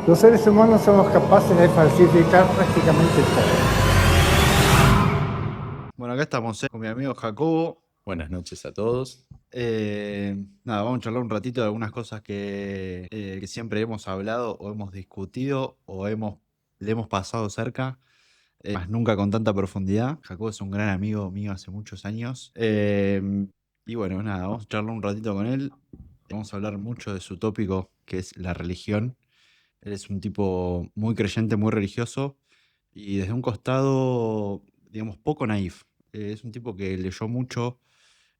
Los seres humanos somos capaces de falsificar prácticamente todo. Bueno, acá estamos con mi amigo Jacobo. Buenas noches a todos. Nada, vamos a charlar un ratito de algunas cosas que siempre hemos hablado o hemos discutido o le hemos pasado cerca, más nunca con tanta profundidad. Jacobo es un gran amigo mío hace muchos años. Y bueno, nada, vamos a charlar un ratito con él. Vamos a hablar mucho de su tópico, que es la religión. Él es un tipo muy creyente, muy religioso y desde un costado, digamos, poco naif. Es un tipo que leyó mucho,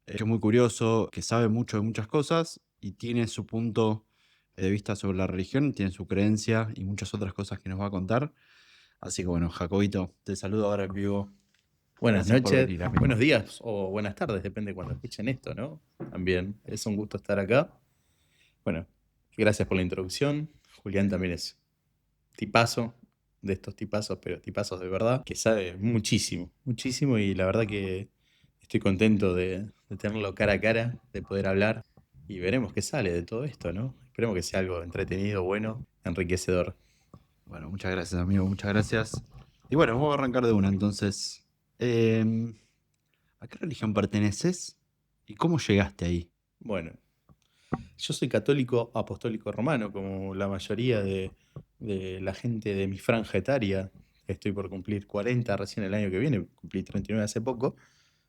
que es muy curioso, que sabe mucho de muchas cosas y tiene su punto de vista sobre la religión, tiene su creencia y muchas otras cosas que nos va a contar. Así que bueno, Jacobito, te saludo ahora en vivo. Buenas Gracias por noches, venir, amigo. buenos días o buenas tardes, depende de cuando escuchen esto, ¿no? También es un gusto estar acá. Bueno, gracias por la introducción. Julián también es tipazo, de estos tipazos, pero tipazos de verdad, que sabe muchísimo, muchísimo y la verdad que estoy contento de tenerlo cara a cara, de poder hablar y veremos qué sale de todo esto, ¿no? Esperemos que sea algo entretenido, bueno, enriquecedor. Bueno, muchas gracias, amigo, muchas gracias. Y bueno, vamos a arrancar de una entonces. Em, ¿A qué religión perteneces y cómo llegaste ahí? Bueno, yo soy católico apostólico romano, como la mayoría de la gente de mi franja etaria. Estoy por cumplir 40 recién el año que viene, cumplí 39 hace poco,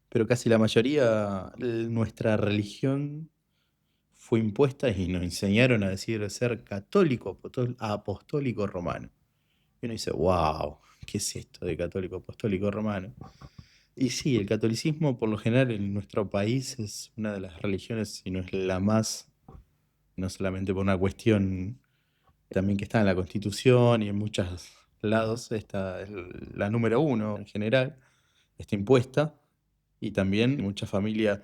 pero casi la mayoría, nuestra religión fue impuesta y nos enseñaron a decir ser católico apostólico romano. Y uno dice, wow, ¿qué es esto de católico apostólico romano? Y sí, el catolicismo por lo general en nuestro país es una de las religiones, si no es la más, no solamente por una cuestión también que está en la Constitución y en muchos lados, está la número uno en general, está impuesta, y también muchas familias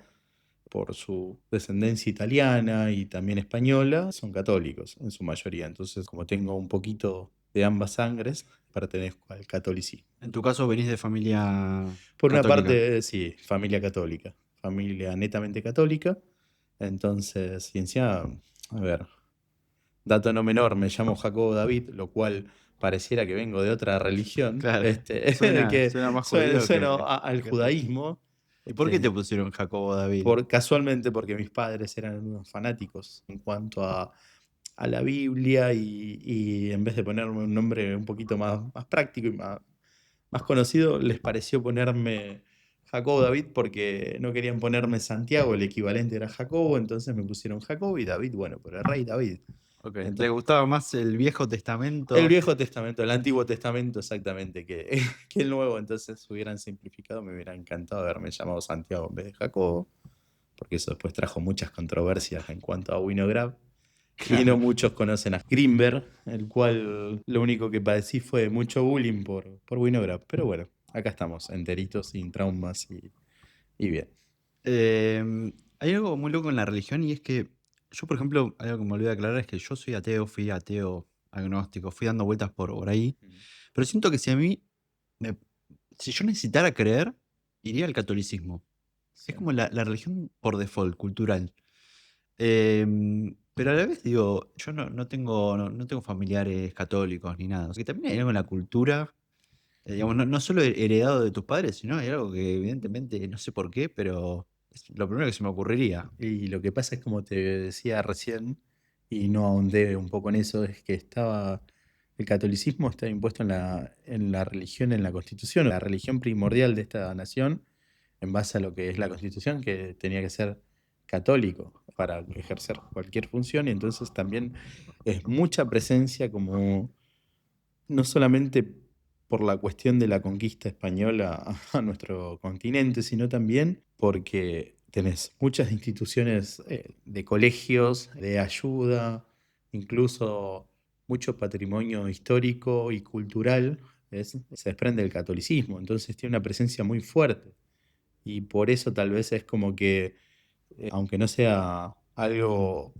por su descendencia italiana y también española son católicos en su mayoría. Entonces, como tengo un poquito de ambas sangres, pertenezco al catolicismo. En tu caso venís de familia Por una católica. parte, sí, familia católica, familia netamente católica. Entonces, ciencia, a ver, dato no menor, me llamo Jacobo David, lo cual pareciera que vengo de otra religión, Claro, suena, que suena más judío sueno que, al que otra cosa. judaísmo. ¿Y por qué te Este, pusieron Jacobo David? casualmente porque mis padres eran unos fanáticos en cuanto a la Biblia y en vez de ponerme un nombre un poquito más práctico y más conocido, les pareció ponerme Jacobo David porque no querían ponerme Santiago, el equivalente era Jacobo, entonces me pusieron Jacobo y David, bueno, por el rey David. Ok, ¿le Entonces, gustaba más el Viejo el Testamento? Viejo Testamento, el Antiguo Testamento exactamente, que el Nuevo, entonces hubieran simplificado, me hubiera encantado haberme llamado Santiago en vez de Jacobo, porque eso después trajo muchas controversias en cuanto a Winograd. Y no Claro. muchos conocen a Grimberg, el cual lo único que padecí fue mucho bullying por Winograd. Pero bueno, acá estamos, enteritos, sin traumas y bien. Hay algo muy loco en la religión y es que yo, por ejemplo, algo que me olvidé de aclarar es que yo soy ateo, fui ateo agnóstico, fui dando vueltas por ahí, pero siento que me- si yo necesitara creer, iría al catolicismo. Es Sí. como la religión por default, cultural. Pero a la vez digo, yo no tengo familiares católicos ni nada. O sea que también hay algo en la cultura, digamos, no solo heredado de tus padres, sino hay algo que evidentemente no sé por qué, pero es lo primero que se me ocurriría. Y lo que pasa es, como te decía recién, y no ahondé un poco en eso, es que el catolicismo está impuesto en la religión, en la Constitución, la religión primordial de esta nación, en base a lo que es la Constitución, que tenía que ser católico para ejercer cualquier función, y entonces también es mucha presencia como no solamente por la cuestión de la conquista española a nuestro continente, sino también porque tenés muchas instituciones de colegios, de ayuda, incluso mucho patrimonio histórico y cultural se desprende del catolicismo, entonces tiene una presencia muy fuerte y por eso tal vez es como que, aunque no sea algo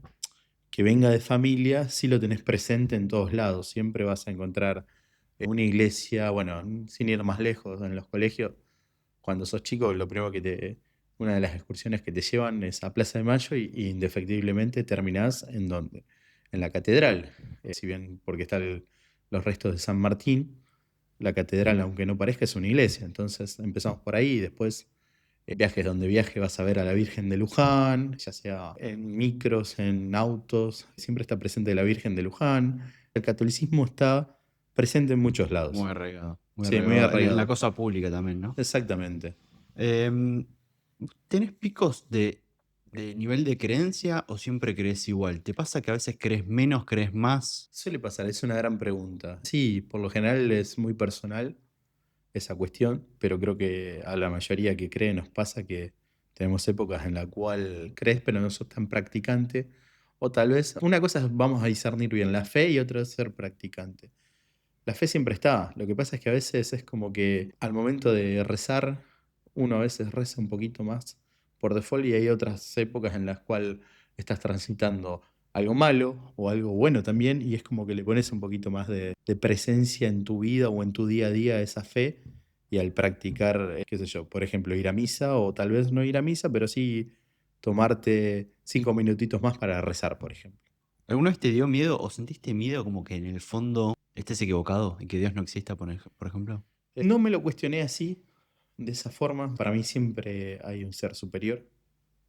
que venga de familia, sí lo tenés presente en todos lados. Siempre vas a encontrar una iglesia, bueno, sin ir más lejos, en los colegios, cuando sos chico, una de las excursiones que te llevan es a Plaza de Mayo y indefectiblemente terminás en donde? en la catedral. Si bien porque están los restos de San Martín, la catedral, aunque no parezca, es una iglesia. Entonces empezamos por ahí y después viajes donde viaje vas a ver a la Virgen de Luján, ya sea en micros, en autos, siempre está presente la Virgen de Luján. El catolicismo está presente en muchos lados. Muy arraigado. Muy Sí, muy arraigado. En la arraigado. cosa pública también, ¿no? Exactamente. Em, ¿Tenés picos de nivel de creencia o siempre crees igual? ¿Te pasa que a veces crees menos, crees más? Suele pasar, es una gran pregunta. Sí, por lo general es muy personal esa cuestión, pero creo que a la mayoría que cree nos pasa que tenemos épocas en la cual crees pero no sos tan practicante, o tal vez una cosa es vamos a discernir bien la fe y otra es ser practicante. La fe siempre está, lo que pasa es que a veces es como que al momento de rezar, uno a veces reza un poquito más por default y hay otras épocas en las cuales estás transitando algo malo o algo bueno también y es como que le pones un poquito más de presencia en tu vida o en tu día a día a esa fe y al practicar, qué sé yo, por ejemplo, ir a misa o tal vez no ir a misa, pero sí tomarte 5 minutitos más para rezar, por ejemplo. ¿Alguna vez te dio miedo o sentiste miedo como que en el fondo estés equivocado y que Dios no exista, por ejemplo? No me lo cuestioné así, de esa forma. Para mí siempre hay un ser superior.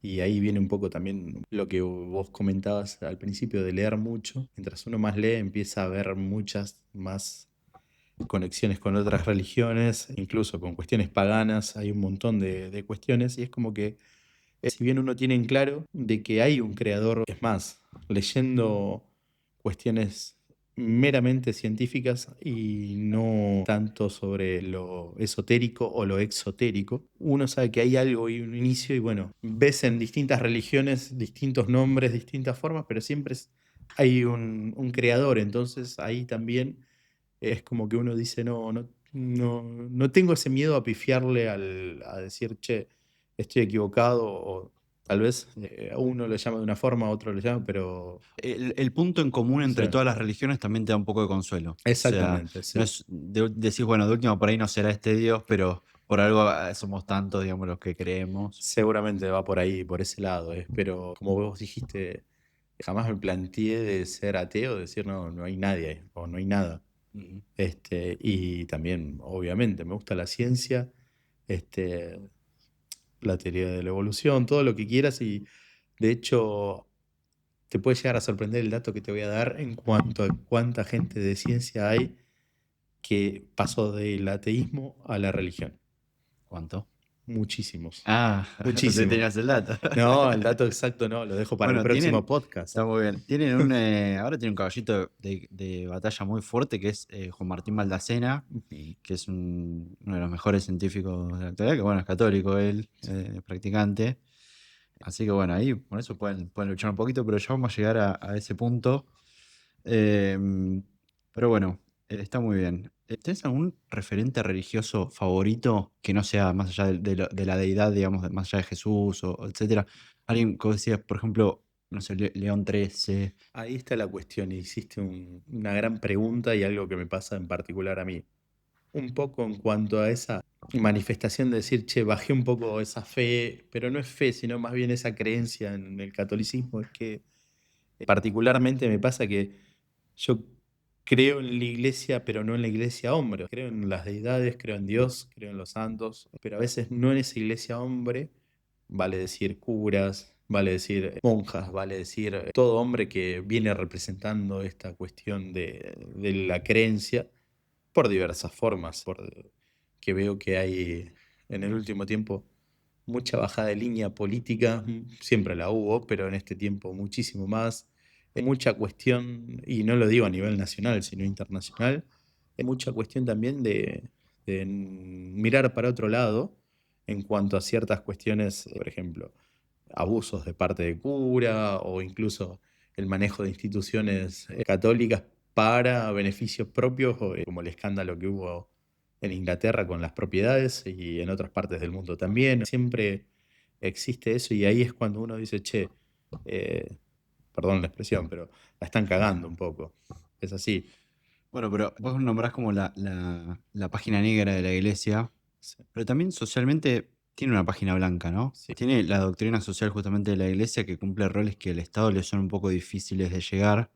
Y ahí viene un poco también lo que vos comentabas al principio de leer mucho. Mientras uno más lee, empieza a ver muchas más conexiones con otras religiones, incluso con cuestiones paganas. Hay un montón de cuestiones y es como que, si bien uno tiene en claro de que hay un creador, es más, leyendo cuestiones meramente científicas y no tanto sobre lo esotérico o lo exotérico, uno sabe que hay algo y un inicio y bueno, ves en distintas religiones distintos nombres, distintas formas, pero siempre hay un creador, entonces ahí también es como que uno dice, no tengo ese miedo a pifiarle a decir, che, estoy equivocado, o tal vez a uno lo llama de una forma, a otro lo llama, pero El punto en común sí, entre todas las religiones también te da un poco de consuelo. O sea, exactamente, no sí. es, decís, bueno, de última por ahí no será este Dios, pero por algo somos tantos, digamos, los que creemos. Seguramente va por ahí, por ese lado, pero como vos dijiste, jamás me planteé de ser ateo, de decir, no hay nadie o no hay nada. Ujú. Y también, obviamente, me gusta la ciencia, este, la teoría de la evolución, todo lo que quieras y de hecho te puede llegar a sorprender el dato que te voy a dar en cuanto a cuánta gente de ciencia hay que pasó del ateísmo a la religión. ¿Cuánto? Muchísimos, Ah, pensé que muchísimos. tenías el dato. No, el dato exacto no, lo dejo para el Bueno, próximo tienen, podcast. está muy bien. Ahora tienen un caballito de batalla muy fuerte que es Juan Martín Baldacena, que es uno de los mejores científicos de la actualidad, que bueno, es católico él, practicante. Así que bueno, ahí por eso pueden luchar un poquito, pero ya vamos a llegar a ese punto. Pero bueno, está muy bien. ¿Tenés algún referente religioso favorito que no sea más allá de la deidad, digamos, más allá de Jesús o etcétera? Alguien que decías, por ejemplo, no sé, León XIII. Ahí está la cuestión, y hiciste una gran pregunta y algo que me pasa en particular a mí. Un poco en cuanto a esa manifestación de decir, che, bajé un poco esa fe, pero no es fe, sino más bien esa creencia en el catolicismo, es que particularmente me pasa que yo creo en la iglesia, pero no en la iglesia hombre. Creo en las deidades, creo en Dios, creo en los santos, pero a veces no en esa iglesia hombre, vale decir curas, vale decir monjas, vale decir todo hombre que viene representando esta cuestión de la creencia por diversas formas, que veo que hay en el último tiempo mucha bajada de línea política, siempre la hubo, pero en este tiempo muchísimo más. Mucha cuestión, y no lo digo a nivel nacional, sino internacional, mucha cuestión también de mirar para otro lado en cuanto a ciertas cuestiones, por ejemplo, abusos de parte de cura o incluso el manejo de instituciones católicas para beneficios propios, como el escándalo que hubo en Inglaterra con las propiedades y en otras partes del mundo también. Siempre existe eso y ahí es cuando uno dice, che, eh, perdón la expresión, pero la están cagando un poco. Es así. Bueno, pero vos nombrás como la página negra de la iglesia, Sí. pero también socialmente tiene una página blanca, ¿no? Sí. Tiene la doctrina social justamente de la iglesia que cumple roles que al Estado le son un poco difíciles de llegar.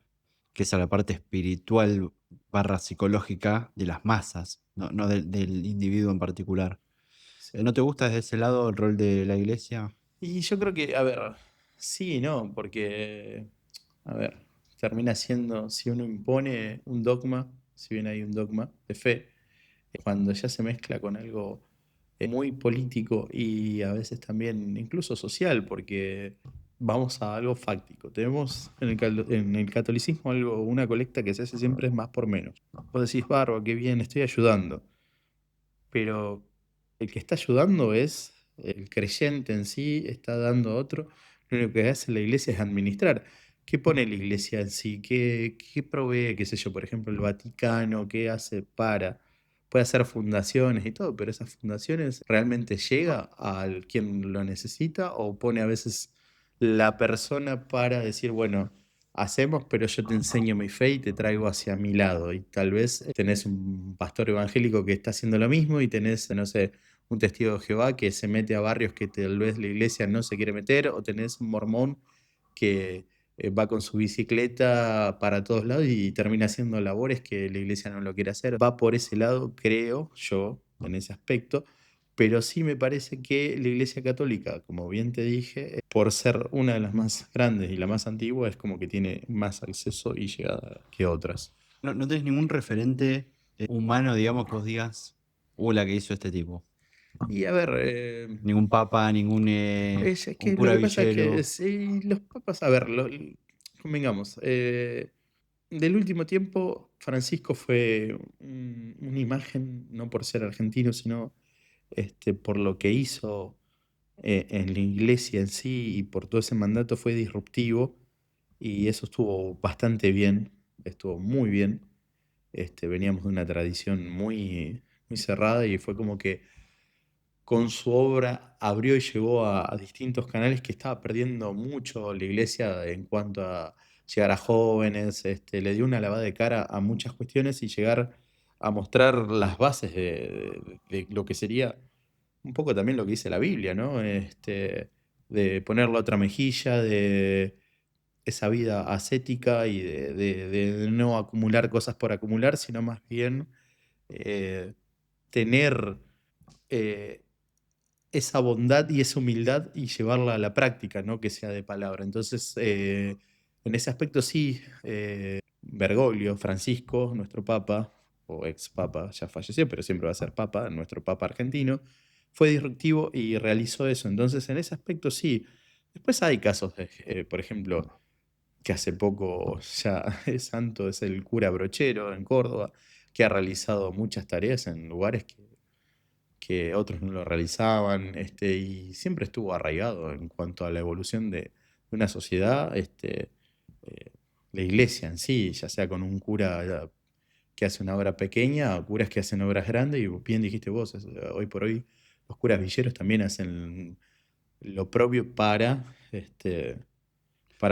que es a la parte espiritual barra psicológica de las masas, no del individuo en particular. Sí. ¿No te gusta desde ese lado el rol de la iglesia? Y yo creo que, a ver, sí y no, porque, a ver, termina siendo, si uno impone un dogma, si bien hay un dogma de fe, cuando ya se mezcla con algo muy político y a veces también incluso social, porque vamos a algo fáctico. Tenemos en el catolicismo algo, una colecta que se hace siempre es más por menos. Vos decís, barba, qué bien, estoy ayudando. Pero el que está ayudando es el creyente en sí, está dando a otro. Lo único que hace la iglesia es administrar. ¿Qué pone la iglesia en sí? ¿Qué provee, qué sé yo, por ejemplo, el Vaticano? ¿Qué hace para? Puede hacer fundaciones y todo, pero esas fundaciones realmente llega al quien lo necesita o pone a veces la persona para decir, bueno, hacemos, pero yo te enseño mi fe y te traigo hacia mi lado. Y tal vez tenés un pastor evangélico que está haciendo lo mismo y tenés, no sé, un testigo de Jehová que se mete a barrios que tal vez la iglesia no se quiere meter, o tenés un mormón que va con su bicicleta para todos lados y termina haciendo labores que la iglesia no lo quiere hacer. Va por ese lado, creo yo, en ese aspecto. Pero sí me parece que la Iglesia Católica, como bien te dije, por ser una de las más grandes y la más antigua, es como que tiene más acceso y llegada que otras. ¿No tenés ningún referente humano, digamos, que vos digas, la que hizo este tipo? Y a ver, Ningún papa, es un que lo cura que pasa es que villero. sí, los papas, a ver, convengamos, del último tiempo, Francisco fue una imagen, no por ser argentino, sino por lo que hizo en la iglesia en sí y por todo ese mandato fue disruptivo y eso estuvo bastante bien, estuvo muy bien. Veníamos de una tradición muy cerrada y fue como que con su obra abrió y llegó a distintos canales que estaba perdiendo mucho la iglesia en cuanto a llegar a jóvenes, le dio una lavada de cara a muchas cuestiones y llegar a mostrar las bases de lo que sería un poco también lo que dice la Biblia, ¿no? De poner la otra mejilla, de esa vida ascética y de no acumular cosas por acumular, sino más bien eh, tener eh, esa bondad y esa humildad y llevarla a la práctica, no que sea de palabra. Entonces, en ese aspecto sí, Bergoglio, Francisco, nuestro papa, o ex papa, ya falleció, pero siempre va a ser papa, nuestro papa argentino, fue disruptivo y realizó eso. Entonces, en ese aspecto sí. Después hay casos, por ejemplo, que hace poco ya es santo, es el cura Brochero en Córdoba, que ha realizado muchas tareas en lugares que otros no lo realizaban, y siempre estuvo arraigado en cuanto a la evolución de una sociedad, eh, la iglesia en sí, ya sea con un cura que hace una obra pequeña o curas que hacen obras grandes, y bien dijiste vos, hoy por hoy los curas villeros también hacen lo propio para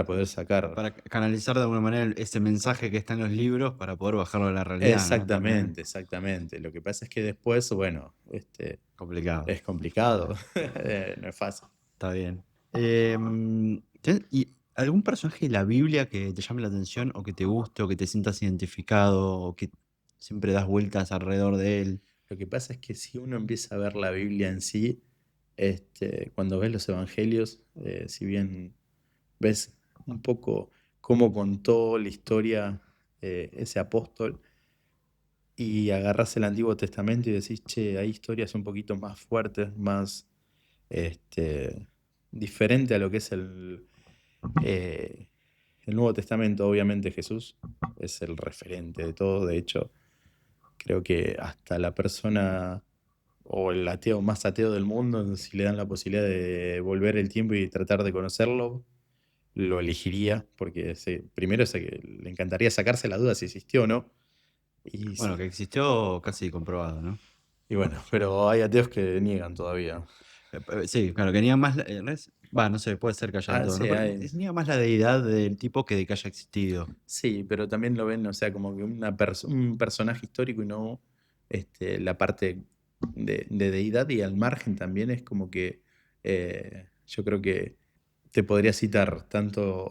poder sacar. Para canalizar de alguna manera ese mensaje que está en los libros para poder bajarlo a la realidad, ¿no? También Exactamente, exactamente. Lo que pasa es que después, bueno, complicado. es complicado, no es fácil. Está bien. ¿Y algún personaje de la Biblia que te llame la atención o que te guste o que te sientas identificado o que siempre das vueltas alrededor de él? Lo que pasa es que si uno empieza a ver la Biblia en sí, cuando ves los evangelios, si bien ves un poco cómo contó la historia ese apóstol, y agarras el Antiguo Testamento y decís, che, hay historias un poquito más fuertes, más este, diferente a lo que es eh, el Nuevo Testamento. Obviamente Jesús es el referente de todo. De hecho, creo que hasta la persona o el ateo más ateo del mundo, si le dan la posibilidad de volver el tiempo y tratar de conocerlo, lo elegiría, porque primero le encantaría sacarse la duda si existió o no. Y, Bueno, que existió casi comprobado, ¿no? y bueno, pero hay ateos que niegan todavía. Sí, claro, que niega más, no sé, puede ser que haya de Ah, todo, ¿no? sí, Pero hay. niega más la deidad del tipo que de que haya existido. Sí, pero también lo ven, o sea, como que un personaje histórico y no la parte de deidad, y al margen también es como que yo creo que te podría citar tanto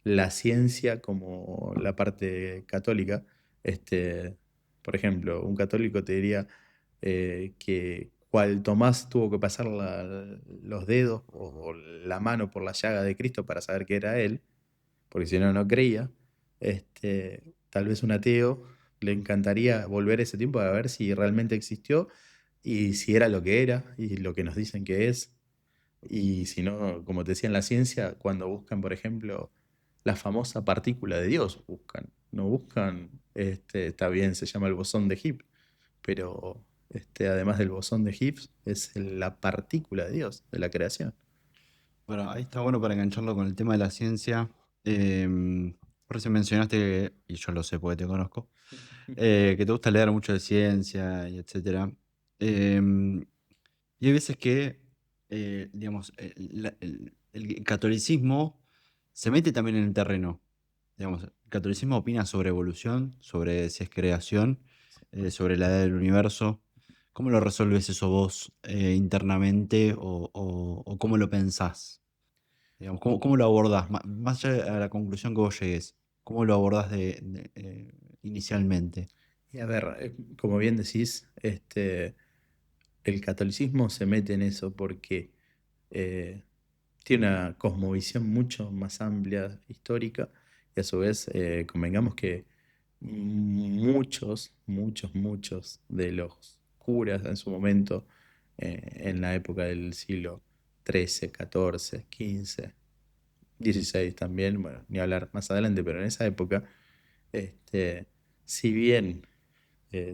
la ciencia como la parte católica. Este, por ejemplo, un católico te diría que cual Tomás tuvo que pasar los dedos o la mano por la llaga de Cristo para saber que era él, porque si no, no creía. Tal vez un ateo le encantaría volver a ese tiempo a ver si realmente existió y si era lo que era y lo que nos dicen que es. Y si no, como te decía en la ciencia, cuando buscan, por ejemplo, la famosa partícula de Dios, buscan. No buscan, está bien, se llama el bosón de Higgs, pero además del bosón de Higgs, es la partícula de Dios, de la creación. Bueno, ahí está bueno para engancharlo con el tema de la ciencia. Por eso mencionaste, y yo lo sé porque te conozco, que te gusta leer mucho de ciencia y etcétera. Em, y hay veces que, digamos, el catolicismo se mete también en el terreno. Digamos, el catolicismo opina sobre evolución, sobre si es creación, sobre la edad del universo. ¿Cómo lo resuelves eso vos internamente o cómo lo pensás? Digamos, ¿cómo lo abordás? Más allá de la conclusión que vos llegues, ¿cómo lo abordás inicialmente? Y a ver, como bien decís, el catolicismo se mete en eso porque eh, tiene una cosmovisión mucho más amplia, histórica, y a su vez, convengamos que muchos de los curas en su momento, en la época del siglo XIII, XIV, XV, XVI también, bueno, ni hablar más adelante, pero en esa época, este, si bien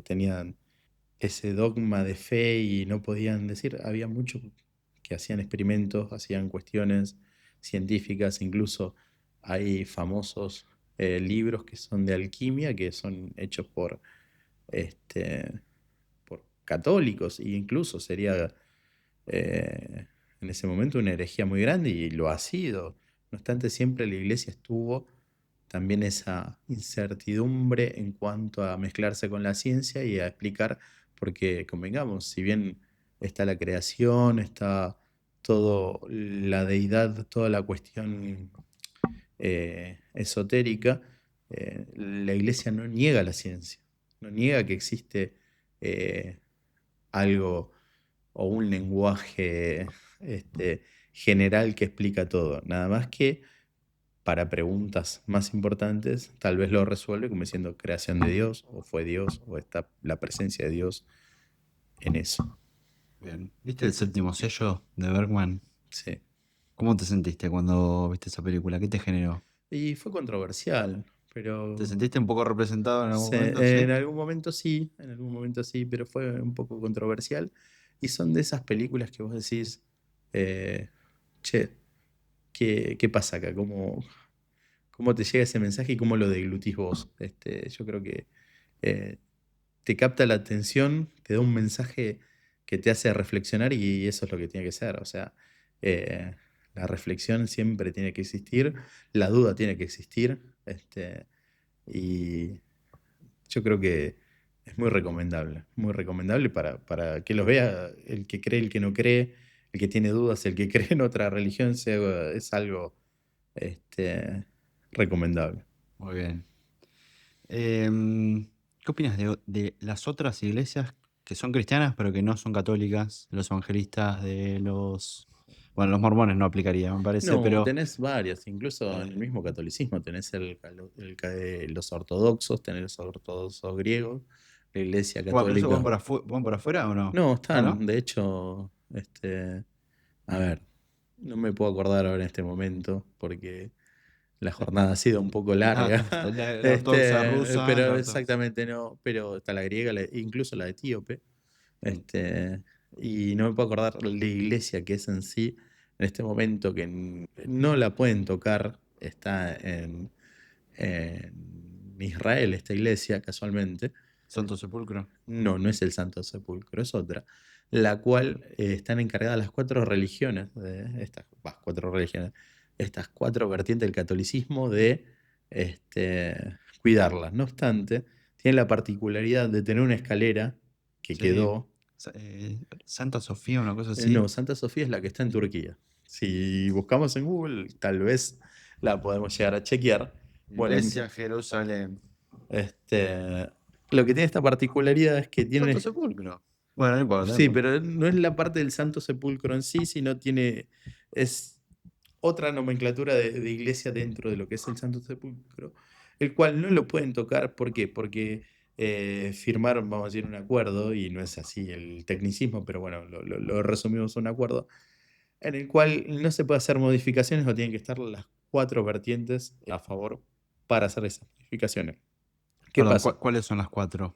tenían ese dogma de fe y no podían decir, había muchos que hacían experimentos, hacían cuestiones científicas, incluso hay famosos libros que son de alquimia, que son hechos este, por católicos, e incluso sería eh, en ese momento una herejía muy grande y lo ha sido. No obstante, siempre la iglesia estuvo también esa incertidumbre en cuanto a mezclarse con la ciencia y a explicar, porque convengamos, si bien está la creación, está todo la deidad, toda la cuestión esotérica, la iglesia no niega la ciencia, no niega que existe eh, algo o un lenguaje general que explica todo. Nada más que para preguntas más importantes, tal vez lo resuelve como diciendo creación de Dios, o fue Dios, o está la presencia de Dios en eso. Bien. ¿Viste el séptimo sello de Bergman? Sí. ¿Cómo te sentiste cuando viste esa película? ¿Qué te generó? Y fue controversial, ¿Te pero sentiste un poco representado en algún sí, momento? Sí. en algún momento sí, pero fue un poco controversial. Y son de esas películas que vos decís, eh, che, ¿qué pasa acá? ¿Cómo te llega ese mensaje y cómo lo deglutís vos? Yo creo que eh, te capta la atención, te da un mensaje que te hace reflexionar y eso es lo que tiene que ser. O sea, eh, la reflexión siempre tiene que existir, la duda tiene que existir, y yo creo que es muy recomendable para que los vea el que cree, el que no cree, el que tiene dudas, el que cree en otra religión, es algo este, recomendable. Muy bien. ¿Qué opinas de las otras iglesias que son cristianas pero que no son católicas? De los evangelistas, de los... Bueno, los mormones no aplicaría, me parece, No, pero... tenés varias, incluso en el eh, mismo catolicismo tenés los ortodoxos, tenés los ortodoxos griegos, la iglesia bueno, pero eso católica. van por afuera o no? No, Ah, están, ¿no? de hecho, a ver, no me puedo acordar ahora en este momento porque la jornada ha sido un poco Ah, larga. la ortodoxa rusa, la Pero ortodoxa... exactamente no, pero está la griega, incluso la etíope. Mm. Este, y no me puedo acordar la iglesia que es en sí, en este momento que no la pueden tocar, está en Israel esta iglesia, casualmente. Santo Sepulcro. No, no es el Santo Sepulcro, es otra, la cual están encargadas las cuatro religiones, de estas, cuatro religiones, estas cuatro vertientes del catolicismo de cuidarlas. No obstante, tiene la particularidad de tener una escalera que Sí. quedó. Santa Sofía, una cosa No, así. Santa Sofía es la que está en Turquía. Si buscamos en Google, tal vez la podemos llegar a chequear. Bueno, Iglesia, Jerusalén. lo que tiene esta particularidad es que tiene... Santo Sepulcro. Bueno, no importa, no Sí, importa. pero no es la parte del Santo Sepulcro en sí, sino es otra nomenclatura de iglesia dentro de lo que es el Santo Sepulcro, el cual no lo pueden tocar. ¿Por qué? Porque firmaron, vamos a decir, un acuerdo, y no es así el tecnicismo, pero bueno, lo resumimos a un acuerdo, en el cual no se puede hacer modificaciones o tienen que estar las 4 vertientes a favor para hacer esas modificaciones. ¿Qué Perdón, pasa? ¿cuáles son las 4?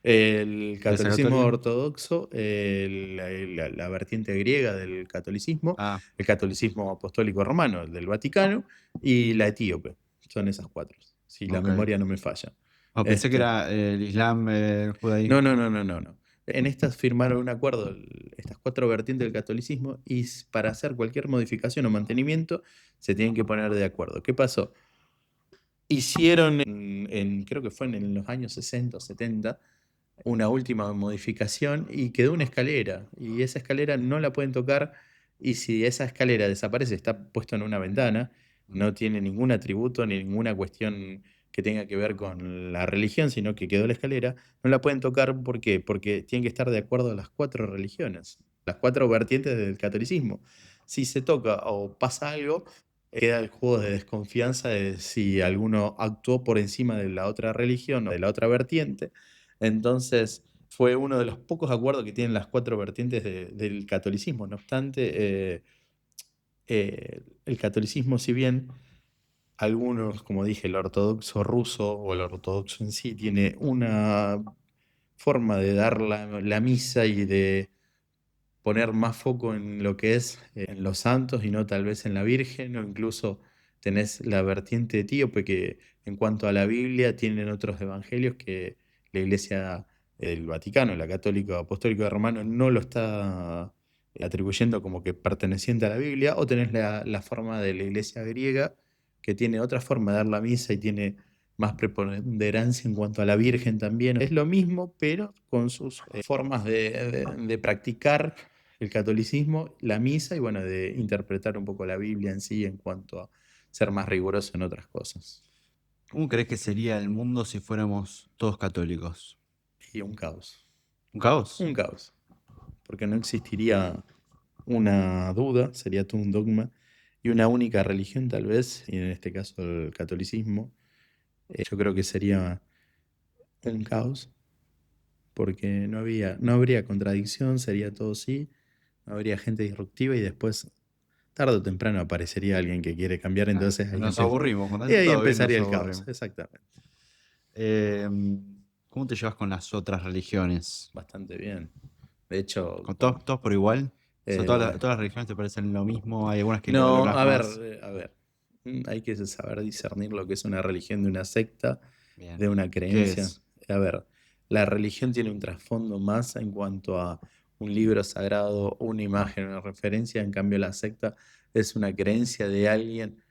El ¿Iglesia catolicismo católica? ortodoxo, la vertiente griega del catolicismo, Ah, el catolicismo apostólico romano, el del Vaticano, y la etíope. Son esas 4, si la ok. memoria no me falla. Pensé que Este, era el Islam, el no, judaísmo. no, no, no, no, no. En estas firmaron un acuerdo, estas 4 vertientes del catolicismo, y para hacer cualquier modificación o mantenimiento se tienen que poner de acuerdo. ¿Qué pasó? Hicieron, creo que fue en los años 60 o 70, una última modificación y quedó una escalera. Y esa escalera no la pueden tocar. Y si esa escalera desaparece, está puesto en una ventana, no tiene ningún atributo ni ninguna cuestión que tenga que ver con la religión, sino que quedó la escalera, no la pueden tocar. ¿Por qué? Porque tienen que estar de acuerdo a las 4 religiones, las 4 vertientes del catolicismo. Si se toca o pasa algo, queda el juego de desconfianza de si alguno actuó por encima de la otra religión o de la otra vertiente. Entonces, fue uno de los pocos acuerdos que tienen las 4 vertientes del catolicismo. No obstante, el catolicismo, si bien algunos, como dije, el ortodoxo ruso o el ortodoxo en sí, tiene una forma de dar la misa y de poner más foco en lo que es en los santos y no tal vez en la Virgen, o incluso tenés la vertiente etíope, que en cuanto a la Biblia tienen otros evangelios que la Iglesia del Vaticano, la Católica Apostólica Romana, no lo está atribuyendo como que perteneciente a la Biblia. O tenés la forma de la Iglesia griega, que tiene otra forma de dar la misa y tiene más preponderancia en cuanto a la Virgen también. Es lo mismo, pero con sus formas de practicar el catolicismo, la misa, y bueno, de interpretar un poco la Biblia en sí en cuanto a ser más riguroso en otras cosas. ¿Cómo crees que sería el mundo si fuéramos todos católicos? Y un caos. ¿Un caos? Un caos. Porque no existiría una duda, sería todo un dogma y una única religión tal vez, y en este caso el catolicismo. Yo creo que sería un caos, porque no habría contradicción, sería todo sí, no habría gente disruptiva, y después, tarde o temprano, aparecería alguien que quiere cambiar. Ah, Entonces nos aburrimos, cuando y esté ahí todo bien empezaría nos el caos, aburrimos. exactamente. Eh, ¿Cómo te llevas con las otras religiones? Bastante bien. De hecho, ¿Con todos por igual? O sea, eh, todas las religiones te parecen lo mismo, hay algunas que le no, valoras más. a ver, hay que saber discernir lo que es una religión de una secta, de Bien. una ¿Qué creencia. es? A ver, la religión tiene un trasfondo más en cuanto a un libro sagrado, una imagen, una referencia. En cambio, la secta es una creencia de alguien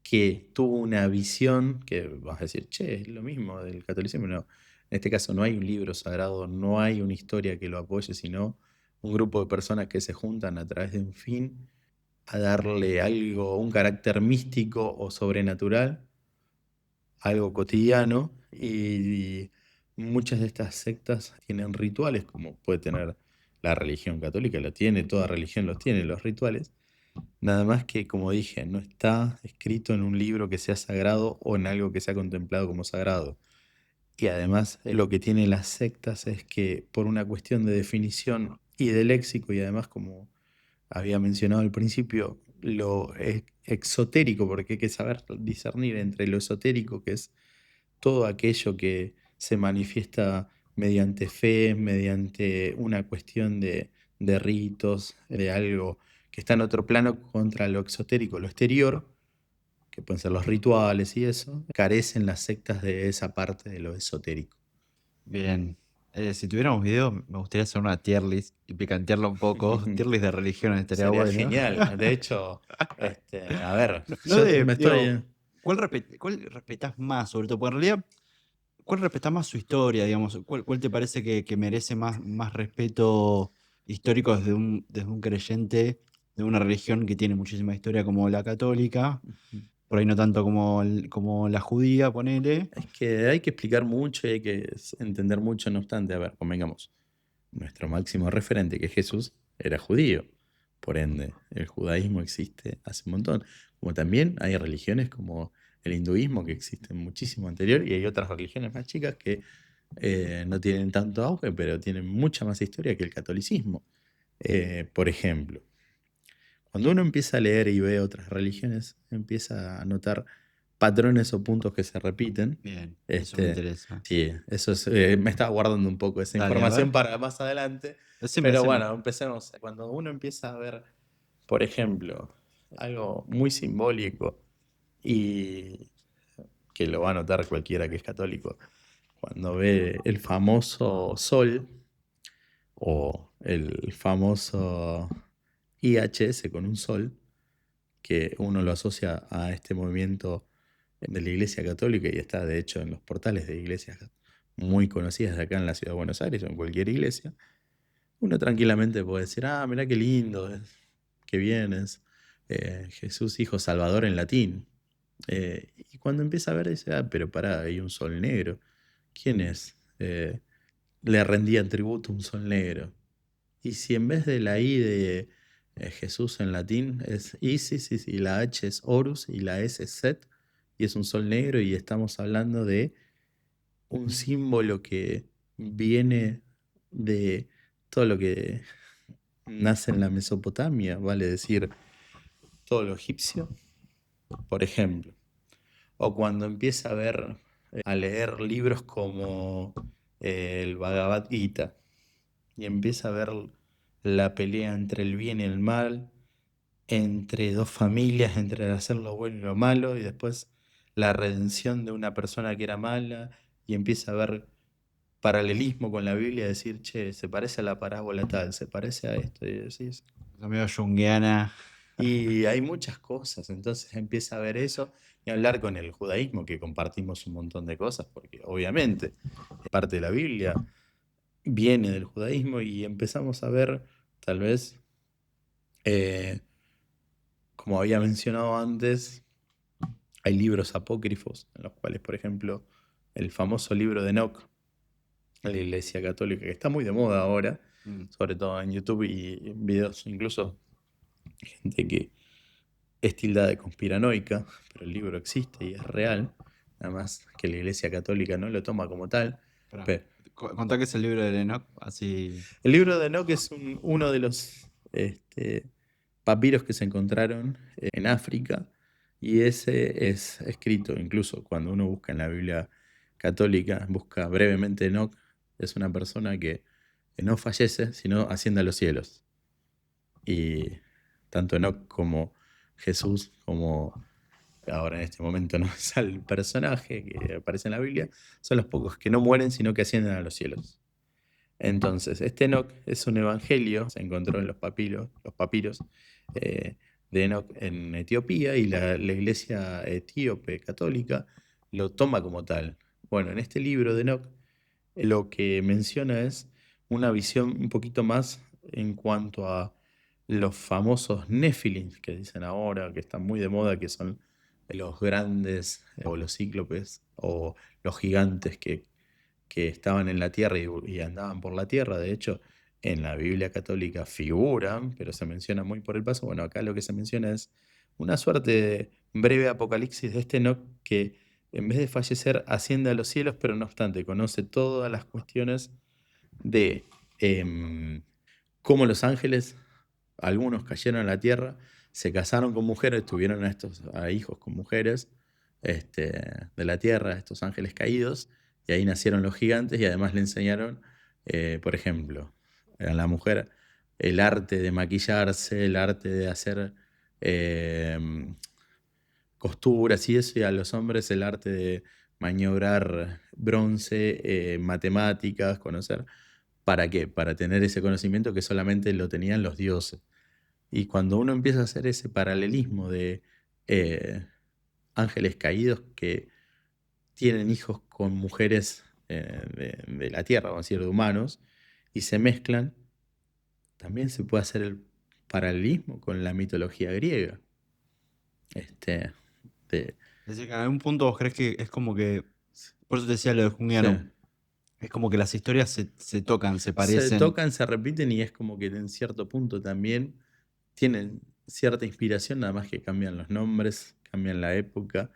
que tuvo una visión, que vas a decir, che, es lo mismo del catolicismo. No, en este caso no hay un libro sagrado, no hay una historia que lo apoye, sino un grupo de personas que se juntan a través de un fin a darle algo, un carácter místico o sobrenatural, algo cotidiano. Y muchas de estas sectas tienen rituales, como puede tener la religión católica, lo tiene, toda religión los tiene, los rituales. Nada más que, como dije, no está escrito en un libro que sea sagrado o en algo que sea contemplado como sagrado. Y además, lo que tienen las sectas es que, por una cuestión de definición y de léxico, y además, como había mencionado al principio, lo exotérico, porque hay que saber discernir entre lo esotérico, que es todo aquello que se manifiesta mediante fe, mediante una cuestión de ritos, de algo que está en otro plano, contra lo exotérico, lo exterior, que pueden ser los rituales y eso. Carecen las sectas de esa parte de lo esotérico. Bien. Si tuviéramos video, me gustaría hacer una tier list y picantearla un poco. Tier list de religiones estaría Sería bueno. genial. De hecho, a ver, No, no yo de, me digo, estoy... ¿cuál respetás más sobre todo? Porque en realidad, ¿cuál respetás más su historia, digamos? ¿Cuál te parece que merece más respeto histórico desde un creyente de una religión que tiene muchísima historia como la católica? Por ahí no tanto como la judía, ponele. Es que hay que explicar mucho y hay que entender mucho, no obstante, a ver, convengamos, nuestro máximo referente, que es Jesús, era judío. Por ende, el judaísmo existe hace un montón. Como también hay religiones como el hinduismo, que existen muchísimo anterior, y hay otras religiones más chicas que no tienen tanto auge, pero tienen mucha más historia que el catolicismo. Por ejemplo, cuando uno empieza a leer y ve otras religiones, empieza a notar patrones o puntos que se repiten. Bien, eso me interesa. Sí, eso es, me estaba guardando un poco esa Dale, a información ver. para más adelante. Decime, Pero decime. bueno, empecemos. Cuando uno empieza a ver, por ejemplo, algo muy simbólico y que lo va a notar cualquiera que es católico, cuando ve el famoso sol o el famoso IHS con un sol, que uno lo asocia a este movimiento de la Iglesia Católica y está de hecho en los portales de iglesias muy conocidas de acá en la ciudad de Buenos Aires o en cualquier iglesia, uno tranquilamente puede decir, ah, mirá qué lindo, qué bien es Jesús Hijo Salvador en latín. Y cuando empieza a ver, dice, ah, pero pará, hay un sol negro. ¿Quién es? Le rendían tributo a un sol negro. Y si en vez de la I de Jesús en latín es Isis, y la H es Horus y la S es Set, y es un sol negro, y estamos hablando de un símbolo que viene de todo lo que nace en la Mesopotamia, vale decir, todo lo egipcio, por ejemplo. O cuando empieza a ver, a leer libros como el Bhagavad Gita, y empieza a ver la pelea entre el bien y el mal, entre dos familias, entre el hacer lo bueno y lo malo, y después la redención de una persona que era mala, y empieza a ver paralelismo con la Biblia, decir, che, se parece a la parábola tal, se parece a esto, y decís, Es medio junguiana. y hay muchas cosas, entonces empieza a ver eso y hablar con el judaísmo, que compartimos un montón de cosas, porque obviamente parte de la Biblia viene del judaísmo y empezamos a ver, tal vez, eh, como había mencionado antes, hay libros apócrifos, en los cuales, por ejemplo, el famoso libro de Enoch, en la Iglesia Católica, que está muy de moda ahora, Mm. sobre todo en YouTube y en videos, incluso gente que es tildada de conspiranoica, pero el libro existe y es real, nada más que la Iglesia Católica no lo toma como tal. Esperá, Pe- contá que es el libro de Enoch, así. el libro de Enoch es uno de los papiros que se encontraron en África, y ese es escrito, incluso cuando uno busca en la Biblia católica, busca brevemente Enoch, es una persona que no fallece, sino asciende a los cielos. Y tanto Enoch como Jesús, como ahora en este momento no es el personaje que aparece en la Biblia, son los pocos que no mueren, sino que ascienden a los cielos. Entonces, este Enoch es un evangelio, se encontró en los papiros eh, de Enoch en Etiopía, y la iglesia etíope católica lo toma como tal. Bueno, en este libro de Enoch lo que menciona es una visión un poquito más en cuanto a los famosos Nephilim que dicen ahora, que están muy de moda, que son los grandes o los cíclopes o los gigantes que estaban en la tierra y andaban por la tierra. De hecho, en la Biblia católica figuran, pero se menciona muy por el paso. Bueno, acá lo que se menciona es una suerte de breve apocalipsis de este Enoch que en vez de fallecer asciende a los cielos, pero no obstante conoce todas las cuestiones de cómo los ángeles, algunos cayeron a la tierra, se casaron con mujeres, tuvieron a hijos con mujeres de la tierra, estos ángeles caídos, y ahí nacieron los gigantes, y además le enseñaron, por ejemplo, a la mujer el arte de maquillarse, el arte de hacer eh, costuras y eso, y a los hombres el arte de maniobrar bronce, matemáticas, conocer. ¿Para qué? Para tener ese conocimiento que solamente lo tenían los dioses. Y cuando uno empieza a hacer ese paralelismo de eh, ángeles caídos que tienen hijos con mujeres de la tierra, vamos a decir, de humanos, y se mezclan, también se puede hacer el paralelismo con la mitología griega. Este, de- Es decir, que en algún punto vos crees que es como que, por eso te decía lo de sí. Jungiano, es como que las historias se tocan, se Se parecen. tocan, se repiten y es como que en cierto punto también tienen cierta inspiración, nada más que cambian los nombres, cambian la época,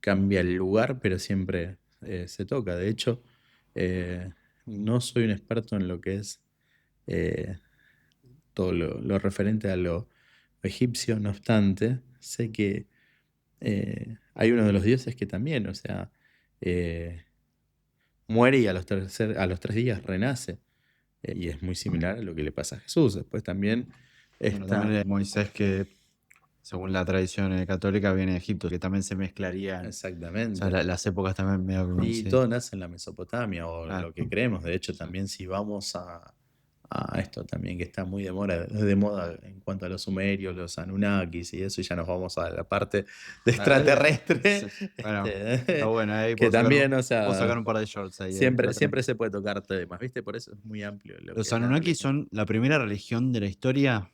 cambia el lugar, pero siempre se toca. De hecho, eh, no soy un experto en lo que es eh, todo lo referente a lo egipcio, no obstante, sé que hay uno de los dioses que también, o sea, eh, muere y a los 3 días renace. Y es muy similar a lo que le pasa a Jesús. Después también Bueno, también está, el Moisés que, según la tradición católica, viene de Egipto, que también se mezclarían. O sea, exactamente. las épocas también medio que Y coinciden. todo nace en la Mesopotamia o Claro. lo que creemos. De hecho, Sí. también si vamos a esto también que está muy de moda en cuanto a los sumerios, los Anunnakis y eso, y ya nos vamos a la parte de extraterrestre. Sí. Bueno, está este, bueno, ahí que también, o puedo sacar sea, un par de shorts ahí de siempre extraterrestres. se puede tocar temas, ¿viste? Por eso es muy amplio lo que ¿Los es la Anunnaki religión. son la primera religión de la historia?